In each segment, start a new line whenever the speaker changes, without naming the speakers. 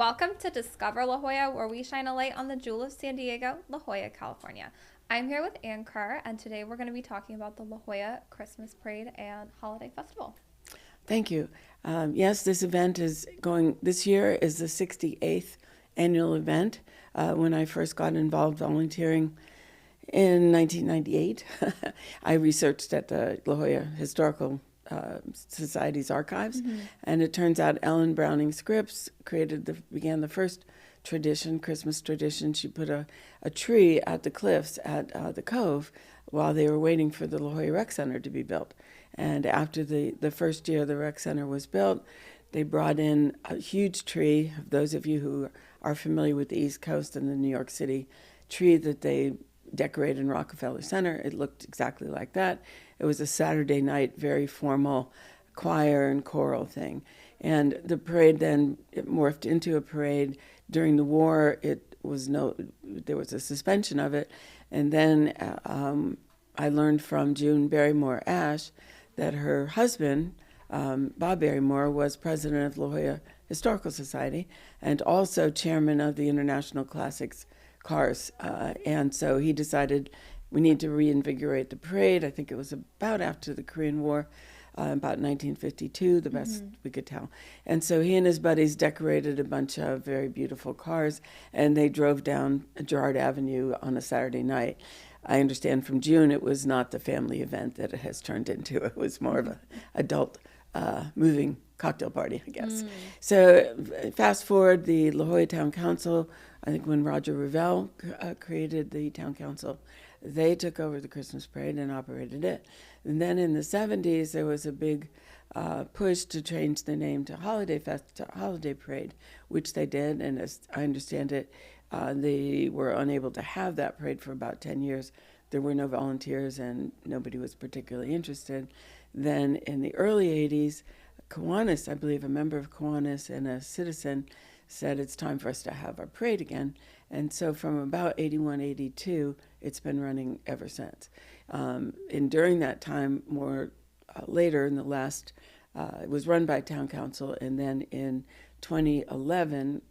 Welcome to Discover La Jolla, where we shine a light on the jewel of San Diego, La Jolla, California. I'm here with Ann Kerr, and today we're going to be talking about the La Jolla Christmas Parade and Holiday Festival.
Thank you. Yes, this event is going, this year is the 68th annual event. When I first got involved volunteering in 1998, I researched at the La Jolla Historical Society's archives, and it turns out Ellen Browning Scripps began the first tradition, Christmas tradition. She put a tree at the cliffs at the Cove while they were waiting for the La Jolla Rec Center to be built. And after the first year the rec center was built, they brought in a huge tree. Those of you who are familiar with the East Coast and the New York City tree that they decorated in Rockefeller Center, it looked exactly like that. It was a Saturday night, very formal choir and choral thing. And the parade then it morphed into a parade. During the war, there was a suspension of it. And then I learned from June Barrymore Ash that her husband, Bob Barrymore, was president of La Jolla Historical Society and also chairman of the International Classics Cars. And so he decided we need to reinvigorate the parade. I think it was about after the Korean War, about 1952, the best we could tell. And so he and his buddies decorated a bunch of very beautiful cars, and they drove down Girard Avenue on a Saturday night. I understand from June it was not the family event that it has turned into. It was more of an adult moving cocktail party, I guess. So fast forward, the La Jolla Town Council, I think when Roger Revelle created the Town Council, they took over the Christmas parade and operated it. And then in the 70s, there was a big push to change the name to Holiday Parade, which they did. And as I understand it, they were unable to have that parade for about 10 years. There were no volunteers and nobody was particularly interested. Then in the early 80s, Kiwanis, I believe a member of Kiwanis and a citizen, said it's time for us to have our parade again. And so from about 81, 82, it's been running ever since. And during that time, more later in the last, it was run by Town Council, and then in 2011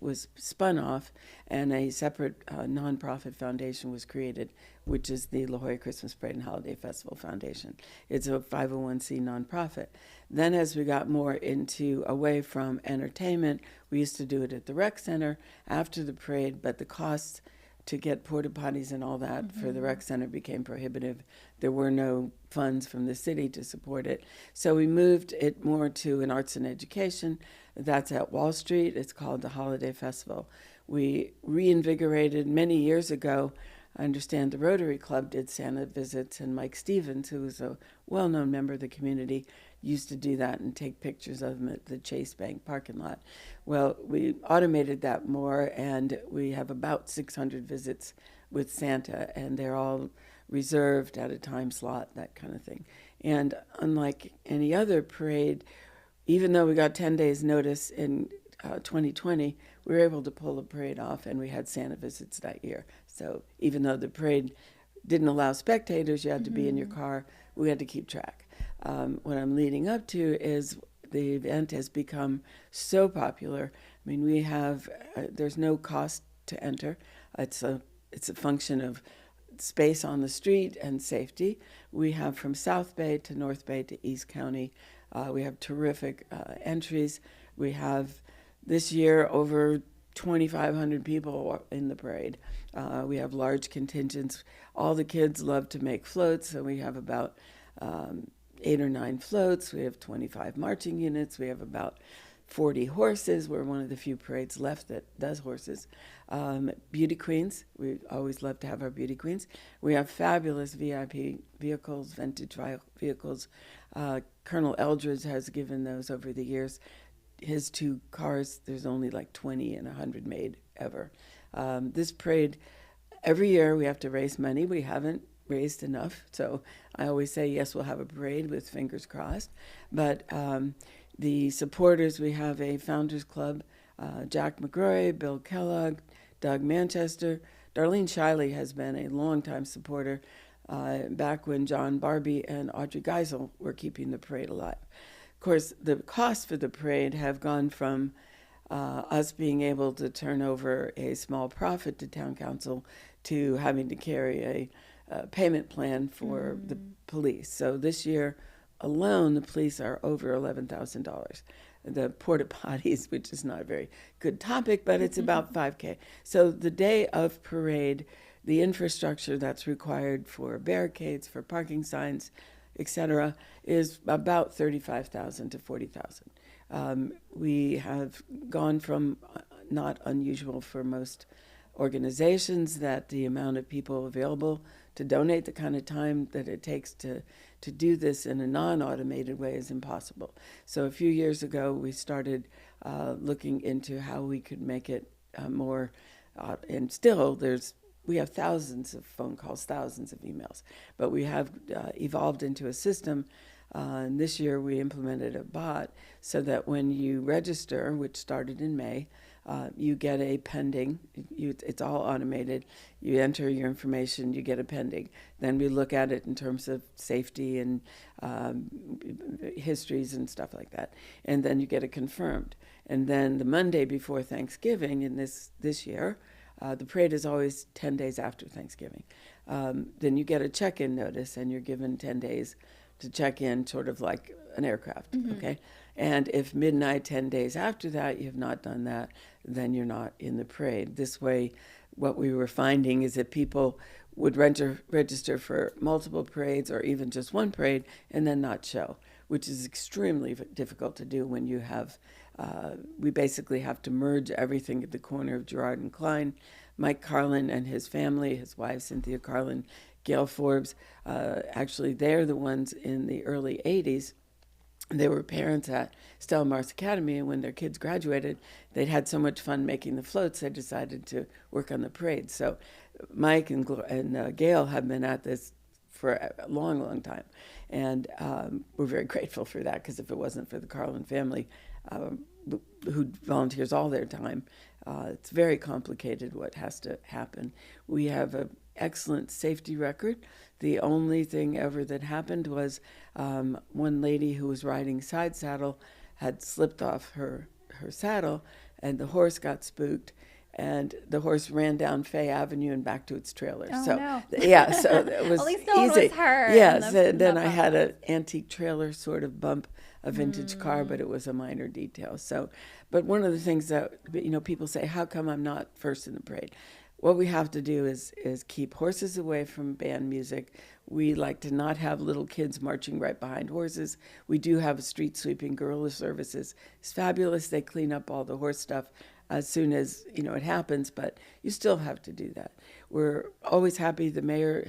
was spun off, and a separate nonprofit foundation was created, which is the La Jolla Christmas Parade and Holiday Festival Foundation. It's a 501c nonprofit. Then as we got more away from entertainment, we used to do it at the rec center after the parade, but the costs to get porta potties and all that for the rec center became prohibitive. There were no funds from the city to support it. So we moved it more to an arts and education. That's at Wall Street. It's called the Holiday Festival. We reinvigorated many years ago. I understand the Rotary Club did Santa visits, and Mike Stevens, who was a well-known member of the community, used to do that and take pictures of them at the Chase Bank parking lot. Well, we automated that more, and we have about 600 visits with Santa, and they're all reserved at a time slot, that kind of thing. And unlike any other parade, even though we got 10 days notice in 2020, we were able to pull the parade off, and we had Santa visits that year. So even though the parade didn't allow spectators, you had to be in your car, we had to keep track. What I'm leading up to is the event has become so popular. I mean, we have, there's no cost to enter. It's a function of space on the street and safety. We have from South Bay to North Bay to East County. We have terrific entries. We have this year over 2,500 people in the parade. We have large contingents. All the kids love to make floats, so we have about 8 or 9 floats. We have 25 marching units. We have about 40 horses. We're one of the few parades left that does horses. Beauty queens. We always love to have our beauty queens. We have fabulous VIP vehicles, vintage vehicles. Colonel Eldridge has given those over the years. His 2 cars, there's only like 20 and 100 made ever. This parade, every year we have to raise money. We haven't raised enough, so I always say, yes, we'll have a parade with fingers crossed. But the supporters, we have a Founders Club, Jack McGrory, Bill Kellogg, Doug Manchester. Darlene Shiley has been a longtime supporter back when John Barbie and Audrey Geisel were keeping the parade alive. Of course, the costs for the parade have gone from us being able to turn over a small profit to town council to having to carry a payment plan for the police. So this year alone, the police are over $11,000. The porta potties, which is not a very good topic, but it's about $5K. So the day of parade, the infrastructure that's required for barricades, for parking signs, etc., is about 35,000 to 40,000. We have gone from, not unusual for most organizations, that the amount of people available to donate the kind of time that it takes to do this in a non-automated way is impossible. So a few years ago, we started looking into how we could make it more, and still we have thousands of phone calls, thousands of emails, but we have evolved into a system. And this year we implemented a bot so that when you register, which started in May, you get a pending. It's all automated. You enter your information, you get a pending. Then we look at it in terms of safety and histories and stuff like that. And then you get it confirmed. And then the Monday before Thanksgiving in this year, the parade is always 10 days after Thanksgiving. Then you get a check-in notice, and you're given 10 days to check in, sort of like an aircraft, okay? And if midnight 10 days after that you have not done that, then you're not in the parade. This way, what we were finding is that people would register for multiple parades or even just one parade and then not show, which is extremely difficult to do when you have, we basically have to merge everything at the corner of Girard and Klein. Mike Carlin and his family, his wife Cynthia Carlin, Gail Forbes, actually they're the ones in the early 80s. They were parents at Stella Maris Academy, and when their kids graduated, they'd had so much fun making the floats, they decided to work on the parade. So Mike and Gail have been at this for a long, long time. And we're very grateful for that, because if it wasn't for the Carlin family, who volunteers all their time, it's very complicated what has to happen. We have an excellent safety record. The only thing ever that happened was one lady who was riding side saddle had slipped off her saddle, and the horse got spooked, and the horse ran down Fay Avenue and back to its trailer.
Oh,
so
no.
Yeah, so it was
At least no
easy.
one was hurt.
Yes, then I had an antique trailer sort of bump a vintage car, but it was a minor detail. So, but one of the things that people say, how come I'm not first in the parade? What we have to do is keep horses away from band music. We like to not have little kids marching right behind horses. We do have a street sweeping guerrilla services. It's fabulous. They clean up all the horse stuff as soon as it happens, but you still have to do that. We're always happy. The mayor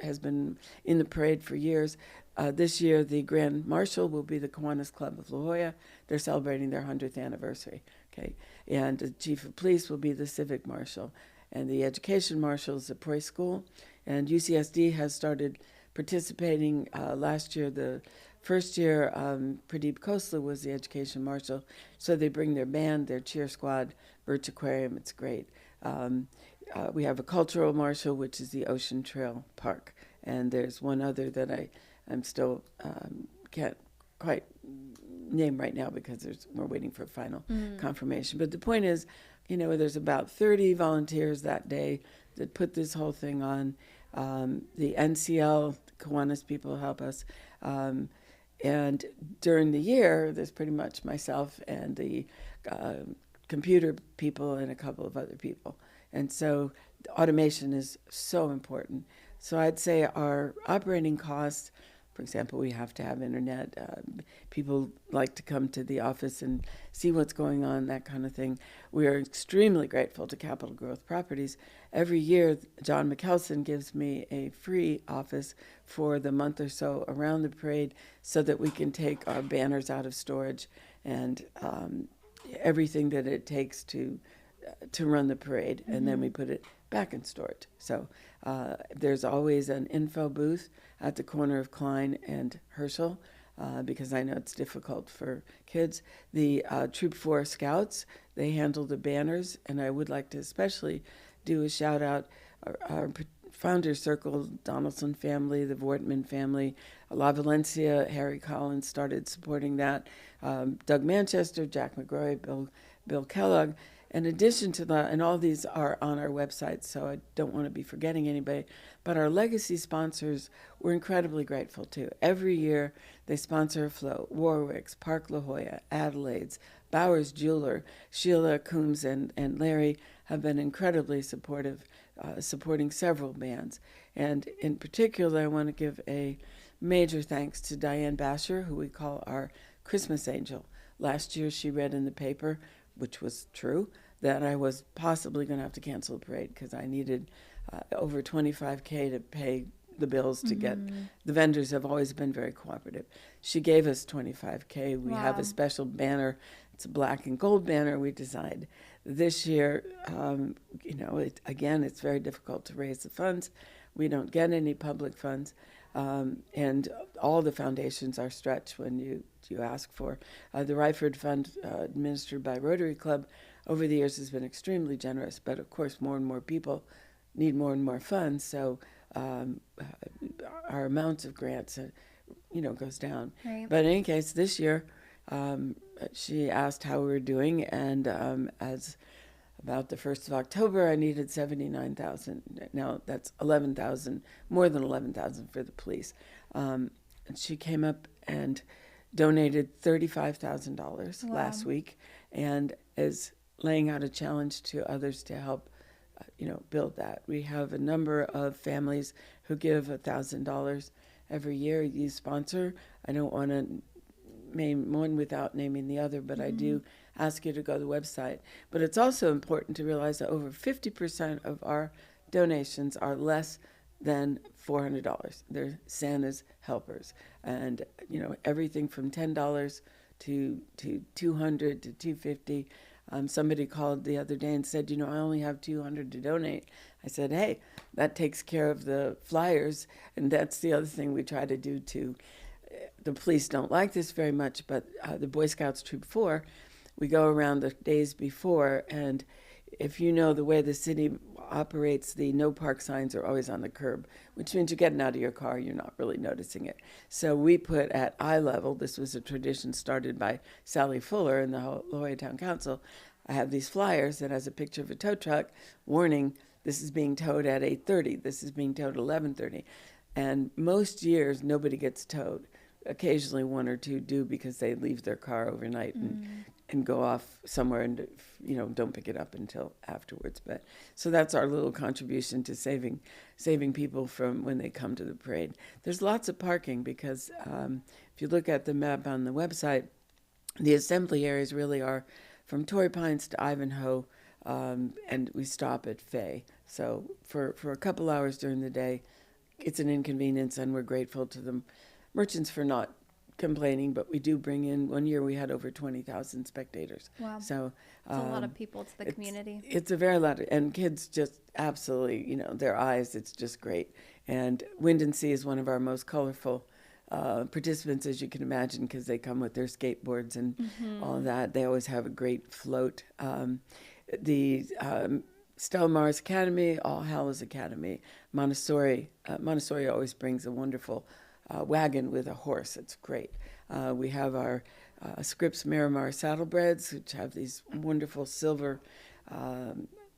has been in the parade for years. This year, the Grand Marshal will be the Kiwanis Club of La Jolla. They're celebrating their 100th anniversary. Okay, and the Chief of Police will be the Civic Marshal. And the education marshal is the Preuss School. And UCSD has started participating last year. The first year, Pradeep Khosla was the education marshal. So they bring their band, their cheer squad, Birch Aquarium. It's great. We have a cultural marshal, which is the Ocean Trail Park. And there's one other that I'm still can't quite name right now because we're waiting for final confirmation. But the point is, there's about 30 volunteers that day that put this whole thing on. The NCL, Kiwanis people help us. And during the year, there's pretty much myself and the computer people and a couple of other people. And so automation is so important. So I'd say our operating costs, for example, we have to have internet. People like to come to the office and see what's going on, that kind of thing. We are extremely grateful to Capital Growth Properties. Every year, John McKelson gives me a free office for the month or so around the parade so that we can take our banners out of storage and everything that it takes to run the parade, and then we put it back in storage. So there's always an info booth at the corner of Klein and Herschel, because I know it's difficult for kids. The Troop 4 Scouts, they handle the banners, and I would like to especially do a shout out. Our Founders Circle, Donaldson family, the Vortman family, La Valencia, Harry Collins started supporting that. Doug Manchester, Jack McGroy, Bill Kellogg. In addition to that, and all these are on our website, so I don't want to be forgetting anybody, but our legacy sponsors we're incredibly grateful to. Every year they sponsor a float. Warwick's, Park La Jolla, Adelaide's, Bowers Jeweler, Sheila Coombs and Larry have been incredibly supportive, supporting several bands. And in particular, I want to give a major thanks to Diane Basher, who we call our Christmas angel. Last year she read in the paper, which was true, that I was possibly going to have to cancel the parade because I needed over $25K to pay the bills to get. The vendors have always been very cooperative. She gave us $25K. We have a special banner. It's a black and gold banner we designed. This year, again, it's very difficult to raise the funds. We don't get any public funds. And all the foundations are stretched when you ask for. The Ryford Fund, administered by Rotary Club, over the years has been extremely generous, but of course more and more people need more and more funds, so our amounts of grants, goes down.
Right.
But in any case, this year, she asked how we were doing, and as about the 1st of October, I needed $79,000. Now that's $11,000, more than $11,000 for the police. And she came up and donated $35,000 last week, and is laying out a challenge to others to help, build that. We have a number of families who give $1,000 every year. You sponsor. I don't want to name one without naming the other, but I do ask you to go to the website. But it's also important to realize that over 50% of our donations are less than $400. They're Santa's helpers, and everything from $10 to $200 to $250. Somebody called the other day and said, I only have $200 to donate. I said, hey, that takes care of the flyers, and that's the other thing we try to do too. The police don't like this very much, but the Boy Scouts Troop 4, we go around the days before, and if you know the way the city operates, the no park signs are always on the curb, which means you're getting out of your car, you're not really noticing it. So we put at eye level, this was a tradition started by Sally Fuller in the La Jolla Town Council. I have these flyers that has a picture of a tow truck warning, this is being towed at 8:30, this is being towed at 11:30. And most years, nobody gets towed. Occasionally one or two do because they leave their car overnight and go off somewhere and don't pick it up until afterwards. But so that's our little contribution to saving people from when they come to the parade. There's lots of parking because if you look at the map on the website, the assembly areas really are from Torrey Pines to Ivanhoe, and we stop at Fay. So for a couple hours during the day, it's an inconvenience, and we're grateful to the merchants for not complaining, but we do bring in, one year we had over 20,000 spectators.
Wow.
So
it's a lot of people to the community.
It's a very lot, and kids just absolutely, their eyes, it's just great. And Wind and Sea is one of our most colorful participants, as you can imagine, because they come with their skateboards and all of that. They always have a great float. The Stella Maris Academy, All Hallows Academy, Montessori always brings a wonderful wagon with a horse. It's great. We have our Scripps Miramar Saddlebreds, which have these wonderful silver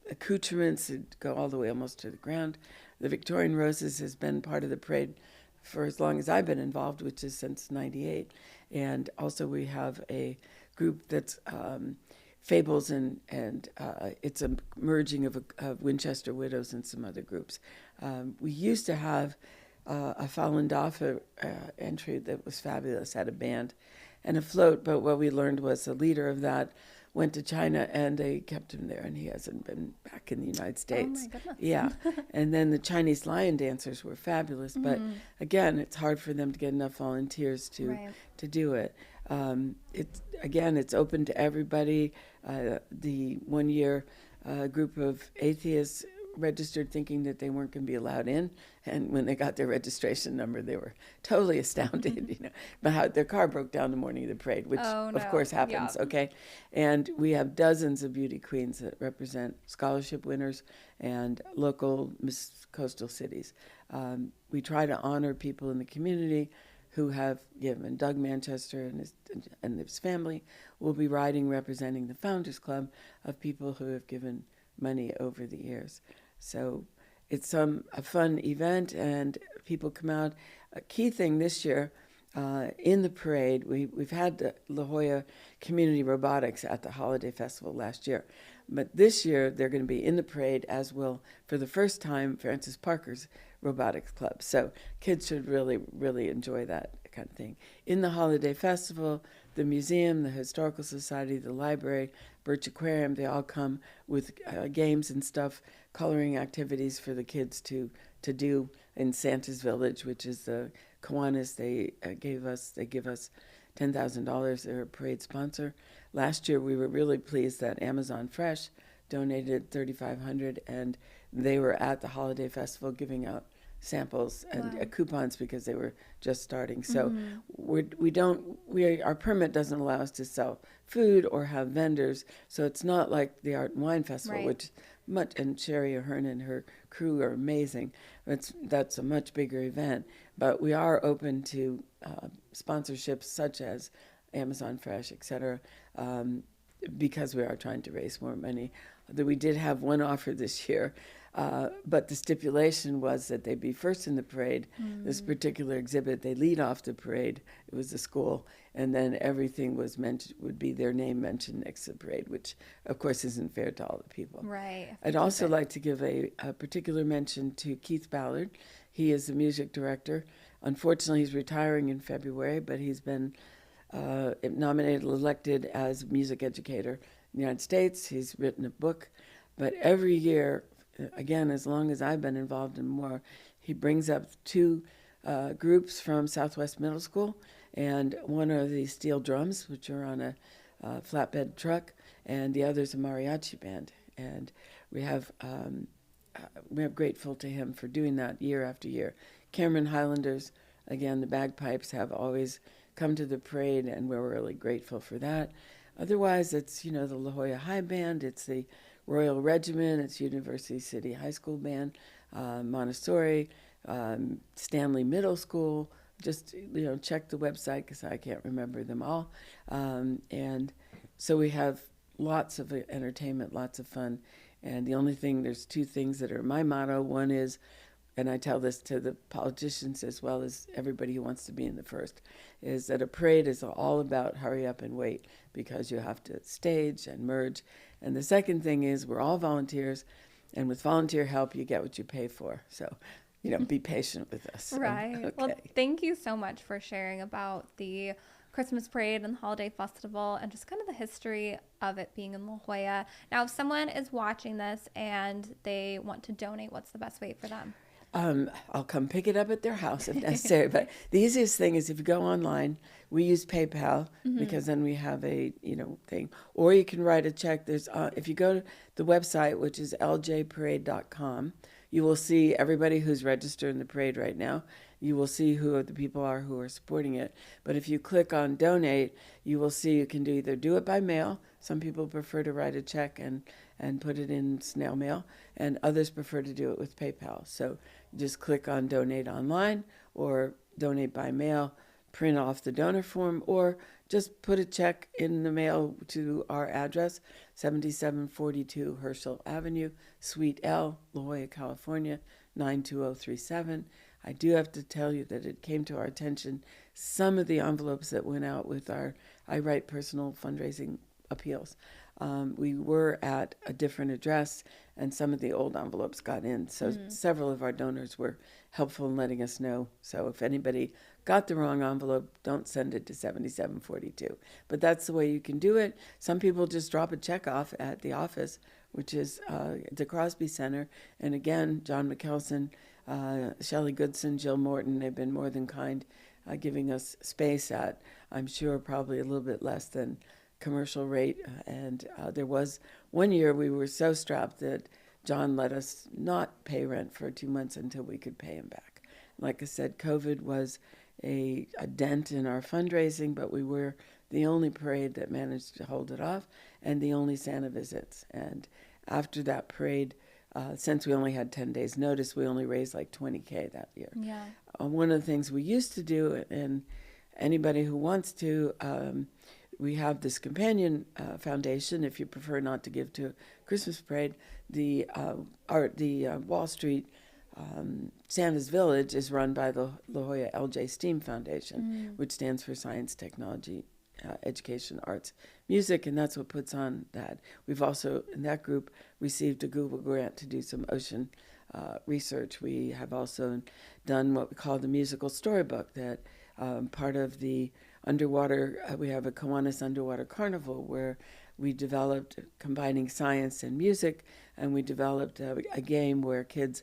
accoutrements that go all the way almost to the ground. The Victorian Roses has been part of the parade for as long as I've been involved, which is since '98. And also we have a group that's Fables, and it's a merging of Winchester Widows and some other groups. We used to have a Falun Dafa entry that was fabulous, had a band and a float, but what we learned was the leader of that went to China and they kept him there, and he hasn't been back in the United States.
Oh my goodness.
Yeah. And then the Chinese lion dancers were fabulous, but again, it's hard for them to get enough volunteers to do it. It's open to everybody. The 1 year group of atheists registered thinking that they weren't going to be allowed in, and when they got their registration number, they were totally astounded, about how their car broke down the morning of the parade, which of course happens, okay? And we have dozens of beauty queens that represent scholarship winners and local Miss Coastal cities. We try to honor people in the community who have given. Doug Manchester and his family will be riding representing the Founders Club of people who have given money over the years. So it's a fun event, and people come out. A key thing this year, in the parade, we've had the La Jolla Community Robotics at the Holiday Festival last year. But this year, they're going to be in the parade, as will, for the first time, Francis Parker's Robotics Club. So kids should really, really enjoy that kind of thing. In the Holiday Festival, the museum, the Historical Society, the library, Birch Aquarium, they all come with games and stuff, coloring activities for the kids to do in Santa's Village, which is the Kiwanis. They give us $10,000. They're a parade sponsor. Last year, we were really pleased that Amazon Fresh donated $3,500, and they were at the Holiday Festival giving out samples and coupons because they were just starting. So our permit doesn't allow us to sell food or have vendors. So it's not like the Art and Wine Festival, which and Sherry Ahern and her crew are amazing. That's a much bigger event. But we are open to sponsorships such as Amazon Fresh, etc., because we are trying to raise more money. We did have one offer this year, but the stipulation was that they be first in the parade. This particular exhibit, they lead off the parade. It was a school, and then everything would be their name mentioned next to the parade, which of course isn't fair to all the people.
Right.
I'd also like to give a particular mention to Keith Ballard. He is the music director. Unfortunately, he's retiring in February, but he's been nominated, elected as music educator in the United States. He's written a book, but every year, again, as long as I've been involved in more, he brings up two groups from Southwest Middle School, and one are the steel drums, which are on a flatbed truck, and the other is a mariachi band. And we're grateful to him for doing that year after year. Cameron Highlanders, again, the bagpipes have always come to the parade, and we're really grateful for that. Otherwise, it's, the La Jolla High Band, it's the Royal Regiment, it's University City High School Band, Montessori, Stanley Middle School. Just, check the website because I can't remember them all. And so we have lots of entertainment, lots of fun. And there's two things that are my motto. One is, and I tell this to the politicians as well as everybody who wants to be in the first, is that a parade is all about hurry up and wait because you have to stage and merge. And the second thing is we're all volunteers, and with volunteer help, you get what you pay for. So, be patient with us.
Right.
Okay.
Well, thank you so much for sharing about the Christmas parade and the holiday festival and just kind of the history of it being in La Jolla. Now, if someone is watching this and they want to donate, what's the best way for them?
I'll come pick it up at their house if necessary. But the easiest thing is if you go online, we use PayPal because then we have a thing. Or you can write a check. There's if you go to the website, which is ljparade.com, you will see everybody who's registered in the parade right now. You will see who the people are who are supporting it. But if you click on donate, you will see you can either do it by mail. Some people prefer to write a check and put it in snail mail, and others prefer to do it with PayPal. So just click on donate online or donate by mail, print off the donor form, or just put a check in the mail to our address, 7742 Herschel Avenue, Suite L, La Jolla, California, 92037. I do have to tell you that it came to our attention some of the envelopes that went out with I write personal fundraising appeals. We were at a different address, and some of the old envelopes got in. So several of our donors were helpful in letting us know. So if anybody got the wrong envelope, don't send it to 7742. But that's the way you can do it. Some people just drop a check off at the office, which is the Crosby Center. And again, John McKelson, Shelley Goodson, Jill Morton, they've been more than kind, giving us space at, I'm sure, probably a little bit less than commercial rate. And there was one year we were so strapped that John let us not pay rent for 2 months until we could pay him back. Like I said, COVID was a dent in our fundraising, but we were the only parade that managed to hold it off and the only Santa visits. And after that parade, since we only had 10 days notice, we only raised like $20K that year.
Yeah.
one of the things we used to do, and anybody who wants to, we have this companion foundation. If you prefer not to give to a Christmas parade, the Wall Street Santa's Village is run by the La Jolla LJ STEAM Foundation, which stands for Science, Technology, Education, Arts, Music, and that's what puts on that. We've also, in that group, received a Google grant to do some ocean research. We have also done what we call the musical storybook, that part of the underwater, we have a Kiwanis Underwater Carnival where we developed combining science and music, and we developed a game where kids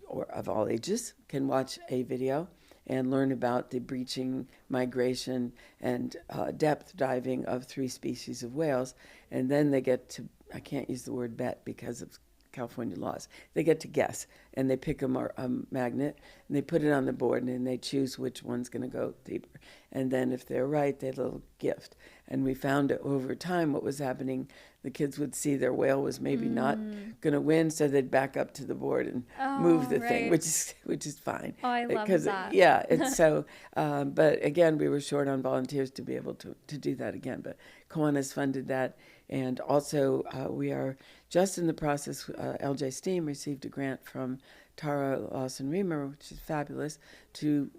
or of all ages can watch a video and learn about the breaching, migration, and depth diving of 3 species of whales. And then they get to, I can't use the word bet because of California laws, they get to guess, and they pick a magnet, and they put it on the board, and then they choose which one's going to go deeper. And then if they're right, they have a little gift. And we found that over time what was happening, the kids would see their whale was maybe not going to win, so they'd back up to the board and move the thing, which is fine.
Oh, I love that.
Yeah, it's so, but again, we were short on volunteers to be able to do that again, but Kiwanis funded that. And also, we are just in the process, LJ STEAM received a grant from Tara Lawson-Remer, which is fabulous, to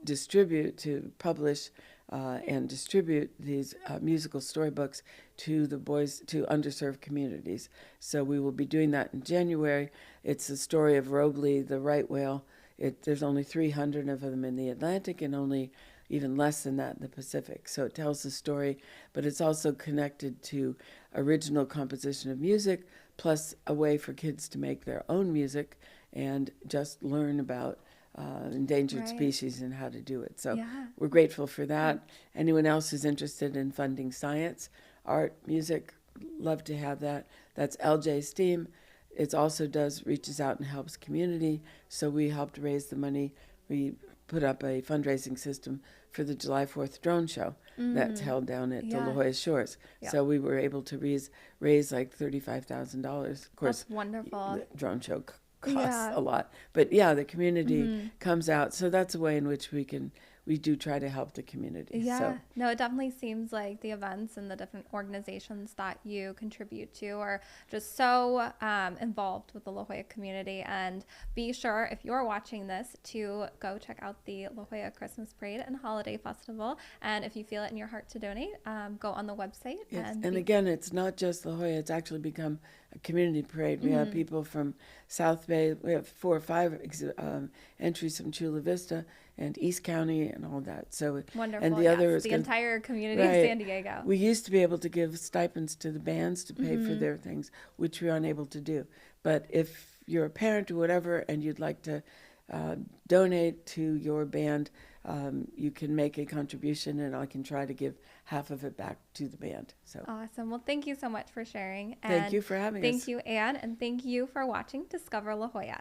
publish and distribute these musical storybooks to the boys, to underserved communities. So we will be doing that in January. It's the story of Rogley, the right whale. There's only 300 of them in the Atlantic and only even less than that in the Pacific. So it tells the story, but it's also connected to original composition of music, plus a way for kids to make their own music and just learn about endangered species and how to do it. So we're grateful for that. Anyone else who's interested in funding science, art, music, love to have that. That's LJ STEAM. It also reaches out and helps community. So we helped raise the money. We put up a fundraising system for the July 4th drone show that's held down at the La Jolla Shores. Yeah. So we were able to raise like $35,000. Of course,
that's wonderful.
The drone show costs a lot. But the community comes out. So that's a way in which we do try to help the community.
Yeah,
so.
No, it definitely seems like the events and the different organizations that you contribute to are just so involved with the La Jolla community. And be sure, if you're watching this, to go check out the La Jolla Christmas Parade and Holiday Festival. And if you feel it in your heart to donate, go on the website.
Yes. And again, it's not just La Jolla, it's actually become a community parade. We have people from South Bay. We have 4 or 5 entries from Chula Vista and East County and all that. So
wonderful.
And the other is
the entire community of San Diego.
We used to be able to give stipends to the bands to pay for their things, which we're unable to do. But if you're a parent or whatever and you'd like to donate to your band, you can make a contribution, and I can try to give half of it back to the band. So
awesome. Well, thank you so much for sharing. And
thank you for having us.
Thank you, Anne, and thank you for watching Discover La Jolla.